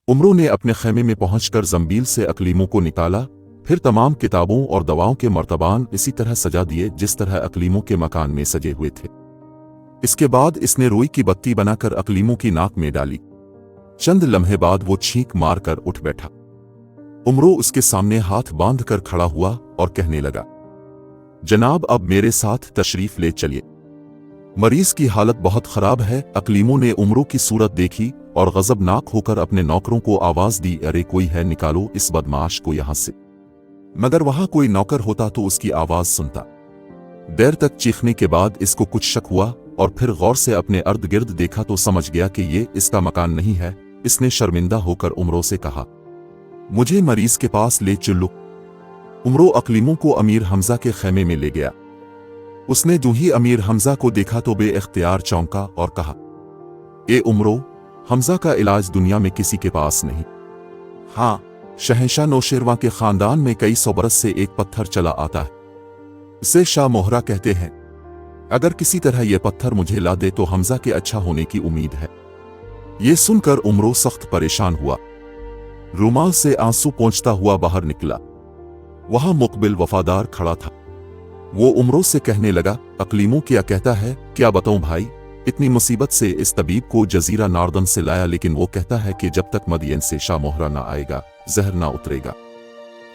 उमरों ने अपने खेमे में पहुंचकर जंबील से अकलीमों को निकाला, फिर तमाम किताबों और दवाओं के मर्तबान इसी तरह सजा दिए जिस तरह अकलीमों के मकान में सजे हुए थे। इसके बाद इसने रुई की बत्ती बनाकर अकलीमों की नाक में डाली। चंद लम्हे बाद वो छींक मार कर उठ बैठा। उमरो उसके सामने हाथ बांध कर खड़ा हुआ और कहने लगा, जनाब अब मेरे साथ तशरीफ ले चलिए, मरीज की हालत बहुत खराब है। अकलीमों ने उमरो की सूरत देखी और गजबनाक होकर अपने नौकरों को आवाज दी, अरे कोई है, निकालो इस बदमाश को यहां से। मगर वहां कोई नौकर होता तो उसकी आवाज सुनता। देर तक चीखने के बाद इसको कुछ शक हुआ और फिर गौर से अपने अर्द गिर्द देखा तो समझ गया कि ये इसका मकान नहीं है। इसने शर्मिंदा होकर उमरों से कहा, मुझे मरीज के पास ले चलो। उमरो अकलीमों को अमीर हमजा के खेमे में ले गया। उसने जो ही अमीर हमजा को देखा तो बेइख्तियार चौंका और कहा, ए उमरो, हमजा का इलाज दुनिया में किसी के पास नहीं। हाँ, शहंशाह नौशेरवां के खानदान में कई सौ बरस से एक पत्थर चला आता है, इसे शाह मोहरा कहते हैं। अगर किसी तरह यह पत्थर मुझे ला दे तो हमजा के अच्छा होने की उम्मीद है। ये सुनकर उमरो सख्त परेशान हुआ। रुमाल से आंसू पोंछता हुआ बाहर निकला। वहां मुकबिल वफादार खड़ा था। वो उमरों से कहने लगा, अकलीमों क्या कहता है, क्या बताऊं भाई, इतनी मुसीबत से इस तबीब को जजीरा नार्दन से लाया, लेकिन वो कहता है कि जब तक मदियन से शाह मोहरा ना आएगा जहर ना उतरेगा।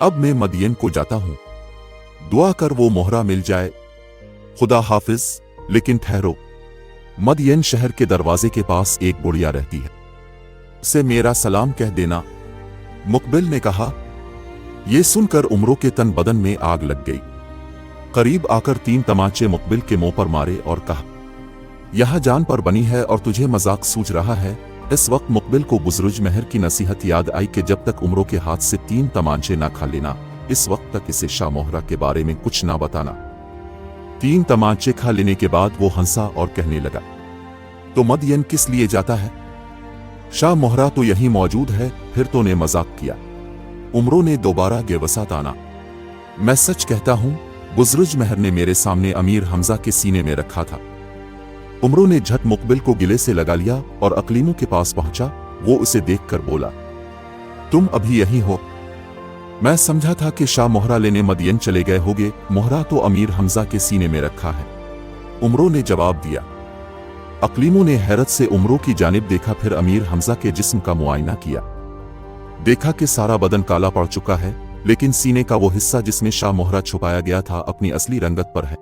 अब मैं मदियन को जाता हूं, दुआ कर वो मोहरा मिल जाए। खुदा हाफिज, लेकिन ठहरो, मदियन शहर के दरवाजे के पास एक बुढ़िया रहती है, उसे मेरा सलाम कह देना। मुकबिल ने कहा। यह सुनकर उमरों के तन बदन में आग लग गई। करीब आकर 3 तमाचे मुकबिल के मुंह पर मारे और कहा, यह जान पर बनी है और तुझे मजाक सूझ रहा है। इस वक्त मुकबिल को बुजुर्ग महर की नसीहत याद आई कि जब तक उमरों के हाथ से 3 तमाचे ना खा लेना, इस वक्त तक इसे शाह मोहरा के बारे में कुछ ना बताना। 3 तमाचे खा लेने के बाद वो हंसा और कहने लगा, तो मदियन किस लिए जाता है? शाह मोहरा तो यहीं मौजूद है। फिर तो ने मजाक किया। उमरों ने दोबारा गेवसा ताना, मैं सच कहता हूं, बुजुर्ग महर ने मेरे सामने अमीर हमजा के सीने में रखा था। उमरों ने झट मुकबिल को गिले से लगा लिया और अकलीमों के पास पहुंचा। वो उसे देखकर बोला, तुम अभी यहीं हो? मैं समझा था कि शाह मोहरा लेने मदियन चले गए होगे, मोहरा तो अमीर हमजा के सीने में रखा है। उमरों ने जवाब दिया। अकलीमों ने हैरत से उमरों की जानिब देखा, फिर अमीर हमजा के जिस्म का मुआयना किया। देखा कि सारा बदन काला पड़ चुका है, लेकिन सीने का वो हिस्सा जिसमें शाह मोहरा छुपाया गया था अपनी असली रंगत पर है।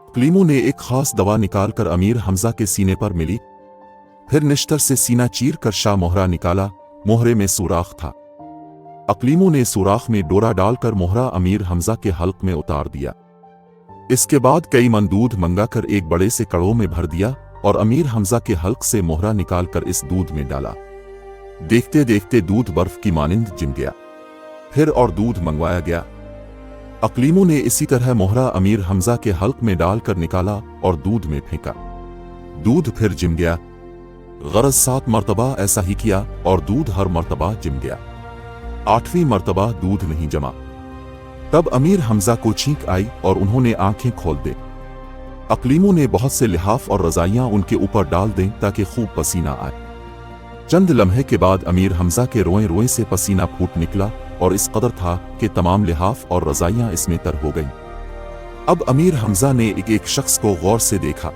अकलीमों ने एक खास दवा निकालकर अमीर हमजा के सीने पर मिली, फिर निश्तर से सीना चीर कर शाह मोहरा निकाला। मोहरे में सुराख था। अकलीमों ने सुराख में डोरा डालकर मोहरा अमीर हमजा के हल्क में उतार दिया। इसके बाद कई मन दूध मंगाकर एक बड़े से कड़ों में भर दिया और अमीर हमजा के हल्क से मोहरा निकालकर इस दूध में डाला। देखते देखते दूध बर्फ की मानिंद जिम गया। फिर और दूध मंगवाया गया। अकलीमों ने इसी तरह मोहरा अमीर हमजा के हल्क में डालकर निकाला और दूध में फेंका। दूध फिर जिम गया। गरज 7 मर्तबा ऐसा ही किया और दूध हर मर्तबा जिम गया। 8वीं मर्तबा दूध नहीं जमा। तब अमीर हमजा को छींक आई और उन्होंने आंखें खोल दे। अकलीमों ने बहुत से लिहाफ और रजाइयां उनके ऊपर डाल दें ताकि खूब पसीना आए। चंद लम्हे के बाद अमीर हमजा के रोए रोए से पसीना फूट निकला और इस कदर था कि तमाम लिहाफ और रजाइयां इसमें तर हो गईं। अब अमीर हमजा ने एक एक शख्स को गौर से देखा।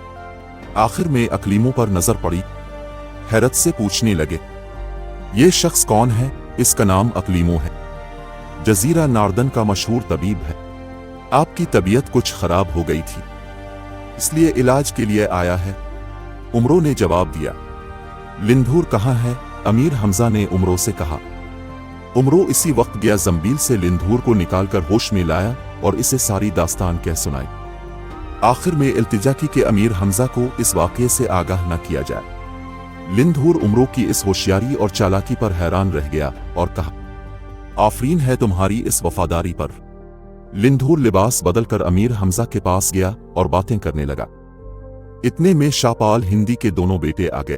आखिर में अकलीमों पर नजर पड़ी। हैरत से पूछने लगे, ये शख्स कौन है? इसका नाम अकलीमों है, जजीरा नार्दन का मशहूर तबीब है। आपकी तबीयत कुछ खराब हो गई थी, इसलिए इलाज के लिए आया है। उमरों ने जवाब दिया। लिंधूर कहाँ है? अमीर हमजा ने उमरों से कहा। उमरों इसी वक्त गया जंबील से लिंधूर को निकालकर होश में लाया और इसे सारी दास्तान कह सुनाई। आखिर में इल्तिजा की कि अमीर हमजा को इस वाक़ये से आगाह न किया जाए। लिंधूर उमरों की इस होशियारी और चालाकी पर हैरान रह गया और कहा, आफरीन है तुम्हारी इस वफादारी पर। लिंधूर लिबास बदलकर अमीर हमजा के पास गया और बातें करने लगा। इतने में शाहपाल हिंदी के दोनों बेटे आ गए।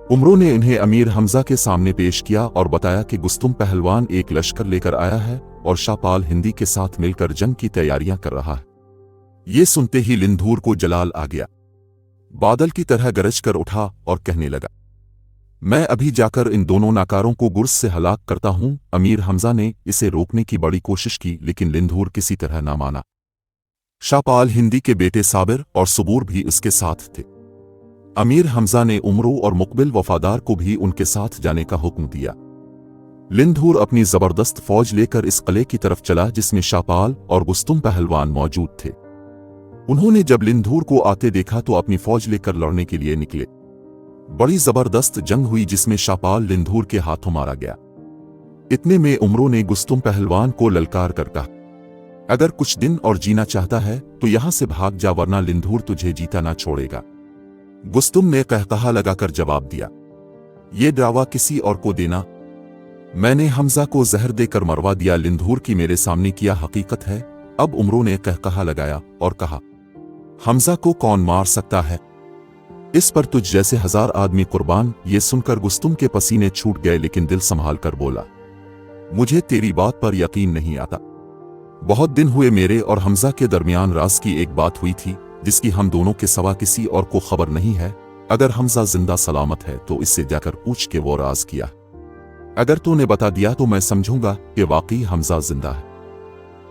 उमरों ने इन्हें अमीर हमजा के सामने पेश किया और बताया कि गुस्तुम पहलवान एक लश्कर लेकर आया है और शाहपाल हिंदी के साथ मिलकर जंग की तैयारियां कर रहा है। ये सुनते ही लिंधूर को जलाल आ गया। बादल की तरह गरज कर उठा और कहने लगा, मैं अभी जाकर इन दोनों नाकारों को गुर्स से हलाक करता हूं। अमीर हमजा ने इसे रोकने की बड़ी कोशिश की, लेकिन लिंधूर किसी तरह ना माना। शाहपाल हिंदी के बेटे साबिर और सबूर भी इसके साथ थे। अमीर हमजा ने उमरो और मुकबिल वफादार को भी उनके साथ जाने का हुक्म दिया। लिंधूर अपनी जबरदस्त फौज लेकर इस किले की तरफ चला जिसमें शाहपाल और गुस्तुम पहलवान मौजूद थे। उन्होंने जब लिंधूर को आते देखा तो अपनी फौज लेकर लड़ने के लिए निकले। बड़ी जबरदस्त जंग हुई जिसमें शाहपाल लिंधूर के हाथों मारा गया। इतने में उमरो ने गुस्तुम पहलवान को ललकार कर कहा, अगर कुछ दिन और जीना चाहता है तो यहां से भाग जा, वरना लिंधूर तुझे जीता ना छोड़ेगा। गुस्तुम ने कहकहा लगाकर जवाब दिया, ये दावा किसी और को देना। मैंने हमजा को जहर देकर मरवा दिया, लिंधूर की मेरे सामने किया हकीकत है। अब उमरो ने कहकहा लगाया और कहा, हमजा को कौन मार सकता है? इस पर तुझ जैसे 1000 आदमी कुर्बान। ये सुनकर गुस्तुम के पसीने छूट गए, लेकिन दिल संभाल कर बोला, मुझे तेरी बात पर यकीन नहीं आता। बहुत दिन हुए मेरे और हमजा के दरमियान राज की एक बात हुई थी जिसकी हम दोनों के सिवा किसी और को खबर नहीं है। अगर हमजा जिंदा सलामत है तो इससे जाकर पूछ के वो राज किया। अगर तूने बता दिया तो मैं समझूंगा कि वाकई हमजा जिंदा है।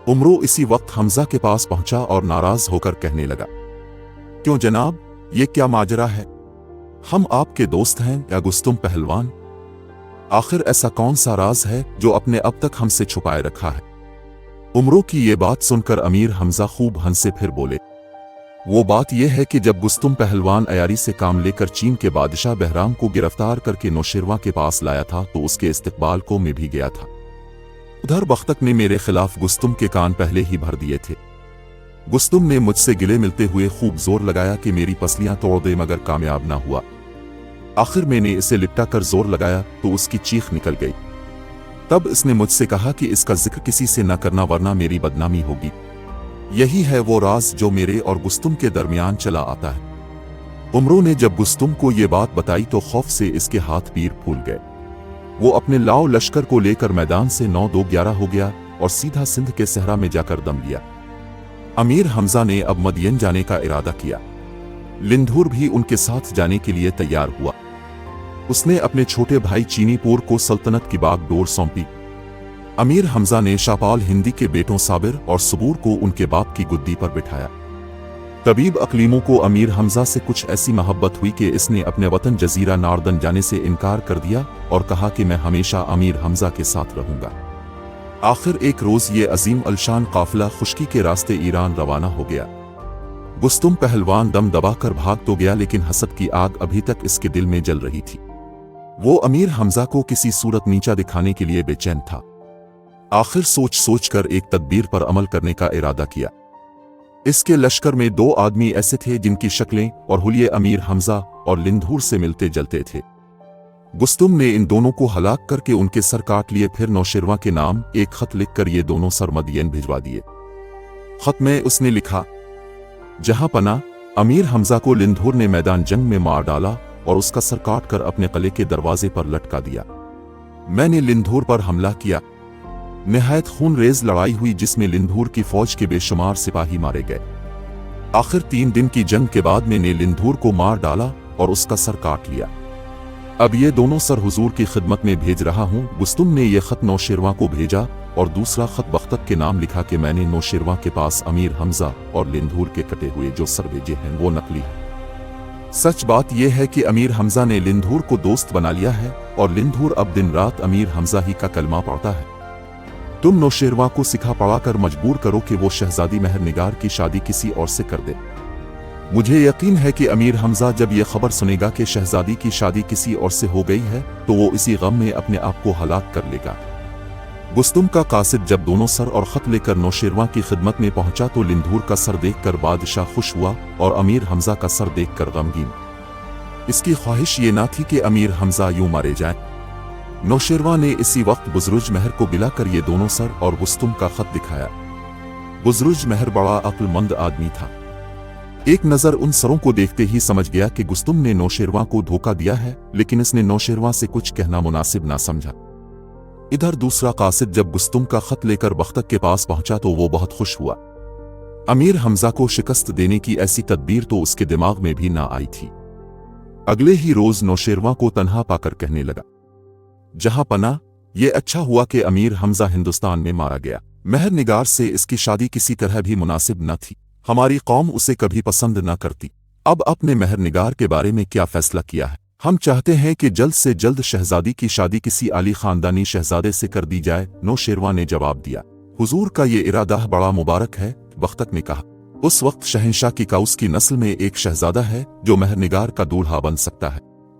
उमरो इसी वक्त हमजा के पास पहुंचा और नाराज होकर कहने लगा, क्यों जनाब, ये क्या माजरा है? हम आपके दोस्त हैं या गुस्तुम पहलवान? आखिर ऐसा कौन सा राज है जो आपने अब तक हमसे छुपाए रखा है? उमरो की ये बात सुनकर अमीर हमजा खूब हंसे, फिर बोले, वो बात यह है कि जब गुस्तुम पहलवान अयारी से काम लेकर चीन के बादशाह बहराम को गिरफ्तार करके नौशेरवा के पास लाया था तो उसके इस्तकबाल को मैं भी गया था। उधर बख्तक ने मेरे खिलाफ गुस्तुम के कान पहले ही भर दिए थे। गुस्तुम ने मुझसे गिले मिलते हुए खूब जोर लगाया कि मेरी पसलियां तोड़ दे, मगर कामयाब ना हुआ। आखिर मैंने इसे लिपटा कर जोर लगाया तो उसकी चीख निकल गई। तब इसने मुझसे कहा कि इसका जिक्र किसी से न करना, वरना मेरी बदनामी होगी। यही है वो राज जो मेरे और गुस्तुम के दरमियान चला आता है। उमरो ने जब गुस्तुम को ये बात बताई तो खौफ से इसके हाथ पीर फूल गए। वो अपने लाओ लश्कर को लेकर मैदान से 9-2-11 हो गया और सीधा सिंध के सहरा में जाकर दम लिया। अमीर हमजा ने अब मदियन जाने का इरादा किया। लिंधूर भी उनके साथ जाने के लिए तैयार हुआ। उसने अपने छोटे भाई चीनीपुर को सल्तनत की बागडोर सौंपी। अमीर हमजा ने शाहपाल हिंदी के बेटों साबिर और सबूर को उनके बाप की गुद्दी पर बिठाया। तबीब अकलीमों को अमीर हमजा से कुछ ऐसी मोहब्बत हुई कि इसने अपने वतन जजीरा नार्दन जाने से इनकार कर दिया और कहा कि मैं हमेशा अमीर हमजा के साथ रहूंगा। आखिर एक रोज ये अजीम अलशान काफिला खुश्की के रास्ते ईरान रवाना हो गया। गुस्तुम पहलवान दम दबाकर भाग तो गया, लेकिन हसद की आग अभी तक इसके दिल में जल रही थी। वो अमीर हमजा को किसी सूरत नीचा दिखाने के लिए बेचैन था। आखिर सोच सोच कर एक तदबीर पर अमल करने का इरादा किया। इसके लश्कर में 2 आदमी ऐसे थे जिनकी शक्लें और हुलिये अमीर हमजा और लिंधूर से मिलते जलते थे। गुस्तुम ने इन दोनों को हलाक करके उनके सर काट लिए, फिर नौशेरवा के नाम एक खत लिखकर ये दोनों सर मदियन भिजवा दिए। खत में उसने लिखा, जहां पना अमीर हमजा को लिंधूर ने मैदान जंग में मार डाला और उसका सर काट कर अपने किले के दरवाजे पर लटका दिया। मैंने लिंधूर पर हमला किया। निहायत खूनरेज लड़ाई हुई जिसमें लिंधूर की फौज के बेशुमार सिपाही मारे गए। आखिर 3 दिन की जंग के बाद मैंने लिंधूर को मार डाला और उसका सर काट लिया। अब ये दोनों सर हुजूर की खिदमत में भेज रहा हूं। गुस्तुम ने यह खत नौशेरवा को भेजा और दूसरा खत बख्तक के नाम लिखा कि मैंने नौशेरवा के पास अमीर हमजा और लिंधूर के कटे हुए जो सर भेजे हैं वो नकली है। सच बात यह है कि अमीर हमजा ने लिंधूर को दोस्त बना लिया है और लिंधूर अब दिन रात अमीर हमजा ही का कलमा पढ़ता है। तुम नौशेरवा को सिखा पढ़ा कर मजबूर करो कि वो शहजादी मेहर निगार की शादी किसी और से कर दे। मुझे यकीन है कि अमीर हमजा जब यह खबर सुनेगा कि शहजादी की शादी किसी और से हो गई है तो वो इसी गम में अपने आप को हलाक कर लेगा। गुस्तुम का कासिद जब दोनों सर और खत लेकर नौशेरवा की खिदमत में पहुंचा तो लिंधूर का सर देखकर बादशाह खुश हुआ और अमीर हमजा का सर देखकर गमगीन। इसकी ख्वाहिश ये ना थी कि अमीर हमजा यूं मारे जाएं। नौशेरवा ने इसी वक्त बुजरुज महर को बुलाकर ये दोनों सर और गुस्तुम का खत दिखाया। बुजरुज महर बड़ा अक्लमंद आदमी था। एक नजर उन सरों को देखते ही समझ गया कि गुस्तुम ने नौशेरवा को धोखा दिया है, लेकिन इसने नौशेरवा से कुछ कहना मुनासिब ना समझा। इधर दूसरा कासिद जब गुस्तुम का खत लेकर बख्तक के पास पहुंचा तो वो बहुत खुश हुआ। अमीर हमजा को शिकस्त देने की ऐसी तदबीर तो उसके दिमाग में भी ना आई थी। अगले ही रोज नौशेरवां को तन्हा पाकर कहने लगा, जहां पना, ये अच्छा हुआ कि अमीर हमजा हिंदुस्तान में मारा गया। महर निगार से इसकी शादी किसी तरह भी मुनासिब न थी। हमारी कौम उसे कभी पसंद न करती। अब अपने महर निगार के बारे में क्या फैसला किया है? हम चाहते हैं कि जल्द से जल्द शहजादी की शादी किसी आली खानदानी शहजादे से कर दी जाए। नौशेरवां ने जवाब दिया, हुजूर का ये इरादा बड़ा मुबारक है। बख्तक ने कहा, उस वक्त शहंशाह की काउस की नस्ल में एक शहजादा है जो महर निगार का दूल्हा बन सकता है।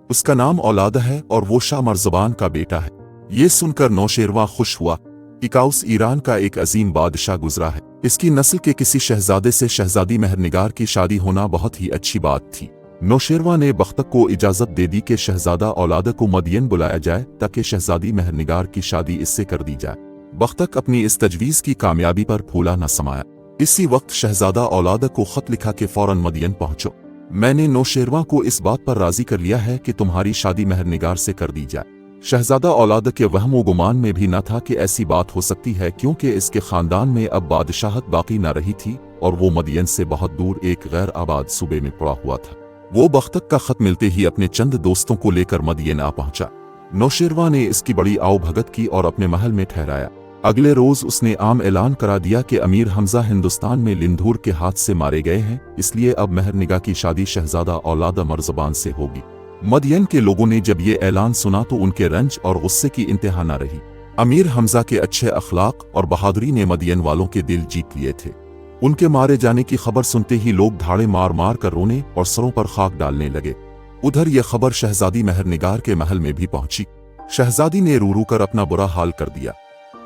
उसका नाम औलाद है और वो शाह मर्ज़बान का बेटा है। ये सुनकर नौशेरवां खुश हुआ कि काउस ईरान का एक अजीम बादशाह गुजरा है। इसकी नस्ल के किसी शहजादे से शहजादी महर निगार की शादी होना बहुत ही अच्छी बात थी। नौशेरवां ने बख्तक को इजाजत दे दी कि शहजादा औलाद को मदियन बुलाया जाए ताकि शहजादी महर निगार की शादी इससे कर दी जाए। बख्तक अपनी इस तजवीज़ की कामयाबी पर फूला न समाया। इसी वक्त शहजादा औलाद को खत लिखा कि फौरन मदियन पहुंचो। मैंने नौशेरवां को इस बात पर राजी कर लिया है कि तुम्हारी शादी महर निगार से कर दी जाए। शहजादा औलाद के वहम व गुमान में भी न था कि ऐसी बात हो सकती है, क्योंकि इसके खानदान में अब बादशाहत बाकी न रही थी और वो मदियन से बहुत दूर एक गैर आबाद सूबे में पड़ा हुआ था। वो बख्तक का खत मिलते ही अपने चंद दोस्तों को लेकर मदियन आ पहुंचा। नौशेरवां ने इसकी बड़ी आओभगत की और अपने महल में ठहराया। अगले रोज उसने आम ऐलान करा दिया कि अमीर हमजा हिंदुस्तान में लिंधूर के हाथ से मारे गए हैं, इसलिए अब महर निगाह की शादी शहजादा औलाद मर्ज़बान से होगी। मदियन के लोगों ने जब ये ऐलान सुना तो उनके रंज और गुस्से की इंतहा न रही। अमीर हमजा के अच्छे अखलाक और बहादुरी ने मदियन वालों के दिल जीत लिए थे। उनके मारे जाने की खबर सुनते ही लोग धाड़े मार मार कर रोने और सरों पर खाक डालने लगे। उधर यह खबर शहजादी महर निगार के महल में भी पहुंची। शहजादी ने रू रू कर अपना बुरा हाल कर दिया।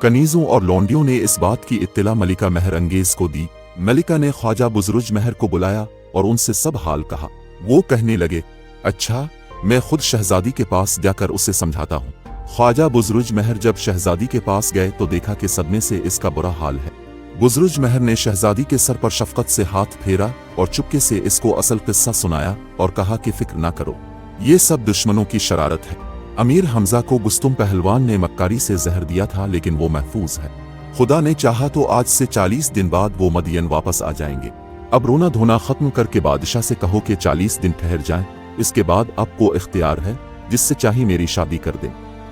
कनीजों और लौंडियों ने इस बात की इत्तला मलिका महर अंगेज को दी। मलिका ने ख्वाजा बुजुर्ग महर को बुलाया और उनसे सब हाल कहा। वो कहने लगे, अच्छा, मैं खुद शहजादी के पास जाकर उसे समझाता हूँ। ख्वाजा बुजुर्ग महर जब शहजादी के पास गए तो देखा कि सदमे से इसका बुरा हाल है। बुजुर्ग महर ने शहजादी के सर पर शफकत से हाथ फेरा और चुपके से इसको असल किस्सा सुनाया और कहा कि फिक्र ना करो, ये सब दुश्मनों की शरारत है। अमीर हमजा को गुस्तुम पहलवान ने मक्कारी से जहर दिया था, लेकिन वो महफूज है। खुदा ने चाहा तो आज से 40 दिन बाद वो मदियन वापस आ जाएंगे। अब रोना धोना खत्म करके बादशाह से कहो कि 40 दिन ठहर जाएं, इसके बाद आपको इख्तियार है, जिससे चाहे मेरी शादी कर दें।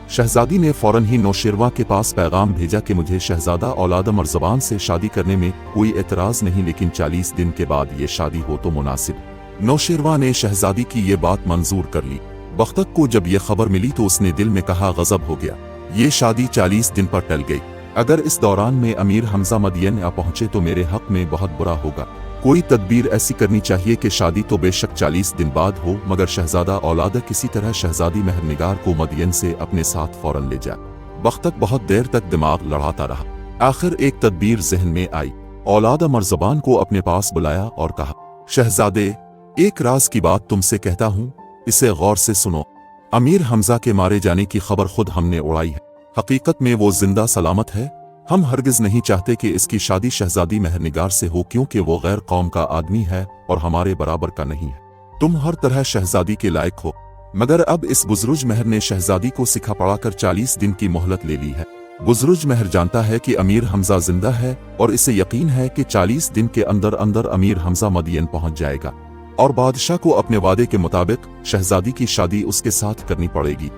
शहजादी ने फौरन ही नौशेरवां के पास पैगाम भेजा कि मुझे शहजादा औलाद मर्ज़बान से शादी करने में कोई एतराज नहीं, लेकिन 40 दिन के बाद ये शादी हो तो मुनासिब। नौशेरवां ने शहजादी की ये बात मंजूर कर ली। बख्तक को जब यह खबर मिली तो उसने दिल में कहा, गजब हो गया, ये शादी 40 दिन पर टल गई। अगर इस दौरान में अमीर हमजा मदियन आ पहुंचे तो मेरे हक में बहुत बुरा होगा। कोई तदबीर ऐसी करनी चाहिए कि शादी तो बेशक 40 दिन बाद हो, मगर शहजादा औलाद किसी तरह शहजादी महर निगार को मदियन से अपने साथ फौरन ले जाए। बख्तक बहुत देर तक दिमाग लड़ाता रहा। आखिर एक तदबीर जहन में आई। औलाद मर्ज़बान को अपने पास बुलाया और कहा, शहजादे, एक राज की बात तुमसे कहता हूँ, इसे गौर से सुनो। अमीर हमजा के मारे जाने की खबर खुद हमने उड़ाई है। हकीकत में वो जिंदा सलामत है। हम हरगिज नहीं चाहते कि इसकी शादी शहजादी महर निगार से हो, क्योंकि वो गैर कौम का आदमी है और हमारे बराबर का नहीं है। तुम हर तरह शहजादी के लायक हो, मगर अब इस बुजुर्ग महर ने शहजादी को सिखा पढ़ाकर 40 दिन की मोहलत ले ली है। बुजुर्ग महर जानता है कि अमीर हमजा जिंदा है और इसे यकीन है कि 40 दिन के अंदर अंदर अमीर हमजा मदियन पहुंच जाएगा और बादशाह को अपने वादे के मुताबिक शहजादी की शादी उसके साथ करनी पड़ेगी।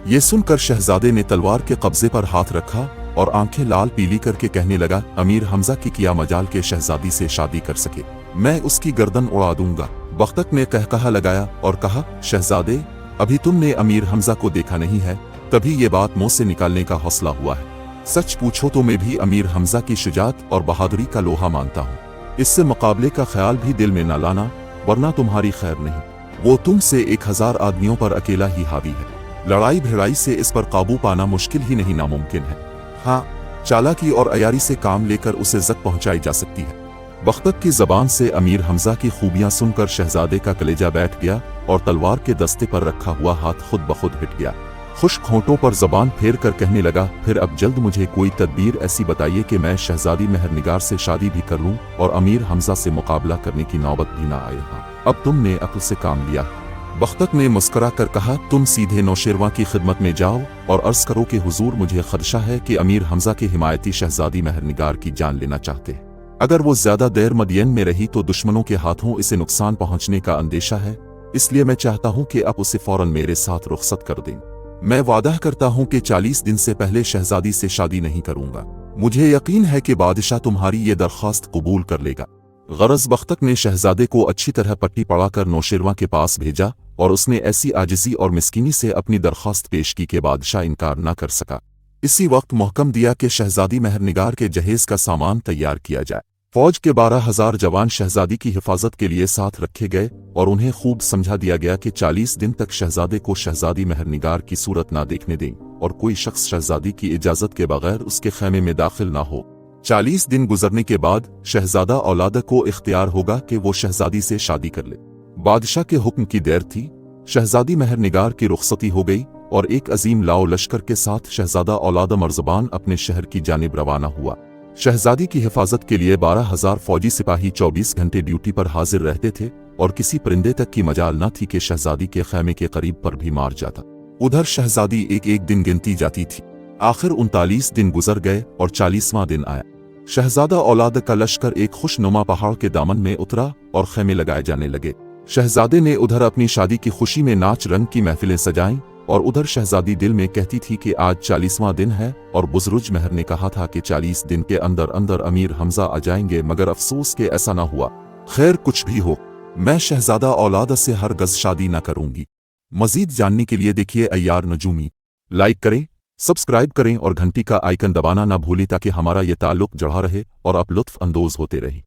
ये सुनकर शहजादे ने तलवार के कब्जे पर हाथ रखा और आंखें लाल पीली करके कहने लगा, अमीर हमजा की किया मजाल के शहजादी से शादी कर सके, मैं उसकी गर्दन उड़ा दूंगा। बख्तक ने कहकहा लगाया और कहा, शहजादे, अभी तुमने अमीर हमजा को देखा नहीं है, तभी ये बात मुंह से निकालने का हौसला हुआ है। सच पूछो तो मैं भी अमीर हमजा की शुजात और बहादुरी का लोहा मानता हूँ। इससे मुकाबले का ख्याल भी दिल में न लाना, वरना तुम्हारी खैर नहीं। वो तुमसे 1000 आदमियों पर अकेला ही हावी है। लड़ाई भिड़ाई से इस पर काबू पाना मुश्किल ही नहीं नामुमकिन है। हाँ, चालाकी और अयारी से काम लेकर उसे जक पहुंचाई जा सकती है। बख्तक की जबान से अमीर हमजा की खूबियां सुनकर शहजादे का कलेजा बैठ गया और तलवार के दस्ते पर रखा हुआ हाथ खुद ब खुद हिट गया। खुश्क होंठों पर जबान फेर कर कहने लगा, फिर अब जल्द मुझे कोई तदबीर ऐसी बताइए कि मैं शहजादी महर निगार से शादी भी कर लूं और अमीर हमजा से मुकाबला करने की नौबत भी ना आए। हाँ, अब तुमने अक्ल से काम लिया। बख्तक ने मुस्कुरा कर कहा, तुम सीधे नौशेरवां की खिदमत में जाओ और अर्ज करो कि हुजूर, मुझे खदशा है कि अमीर हमजा के हिमायती शहजादी महर निगार की जान लेना चाहते हैं। अगर वो ज्यादा देर मदियन में रही तो दुश्मनों के हाथों इसे नुकसान पहुंचने का अंदेशा है। इसलिए मैं चाहता हूं कि आप उसे फौरन मेरे साथ रुखसत कर दें। मैं वादा करता हूं कि 40 दिन से पहले शहजादी से शादी नहीं करूंगा। मुझे यकीन है कि बादशाह तुम्हारी ये दरख्वास्त कबूल कर लेगा। गरज बख्तक ने शहजादे को अच्छी तरह पट्टी पड़ाकर नौशेरवां के पास भेजा और उसने ऐसी आजिजी और मिस्कीनी से अपनी दरख्वास्त पेश की कि बादशाह इनकार न कर सका। इसी वक्त मुहकम दिया कि शहजादी महरनिगार के जहेज का सामान तैयार किया जाए। फौज के 12,000 जवान शहजादी की हिफाजत के लिए साथ रखे गए और उन्हें खूब समझा दिया गया कि 40 दिन तक शहजादे को शहजादी महरनिगार की सूरत ना देखने दें और कोई शख्स शहजादी की इजाजत के बगैर उसके खेमे में दाखिल ना हो। 40 दिन गुजरने के बाद शहजादा औलाद को इख्तियार होगा कि वो शहजादी से शादी कर ले। बादशाह के हुक्म की देर थी। शहजादी महरनिगार की रुखसती हो गई और एक अजीम लाओ लश्कर के साथ शहजादा औलाद मर्ज़बान अपने शहर की जानिब रवाना हुआ। शहजादी की हिफाजत के लिए 12,000 फौजी सिपाही 24 घंटे ड्यूटी पर हाजिर रहते थे और किसी परिंदे तक की मजाल न थी कि शहजादी के खैमे के करीब पर भी मार जाता। उधर शहजादी एक एक दिन गिनती जाती थी। आखिर 39 दिन गुजर गए और 40वां दिन आया। शहजादा औलाद का लश्कर एक खुशनुमा पहाड़ के दामन में उतरा और खैमे लगाए जाने लगे। शहजादे ने उधर अपनी शादी की खुशी में नाच रंग की महफिलें सजाईं और उधर शहजादी दिल में कहती थी कि आज 40वां दिन है और बुजुर्ग महर ने कहा था कि 40 दिन के अंदर अंदर अमीर हमजा आ जाएंगे, मगर अफसोस के ऐसा ना हुआ। खैर कुछ भी हो, मैं शहजादा औलाद से हरगज़ शादी न करूंगी। मजीद जानने के लिए देखिए अय्यार नजूमी। लाइक करें, सब्सक्राइब करें और घंटी का आइकन दबाना ना भूलें ताकि हमारा ये ताल्लुक जड़ा रहे और आप लुत्फ अंदोज होते रहें।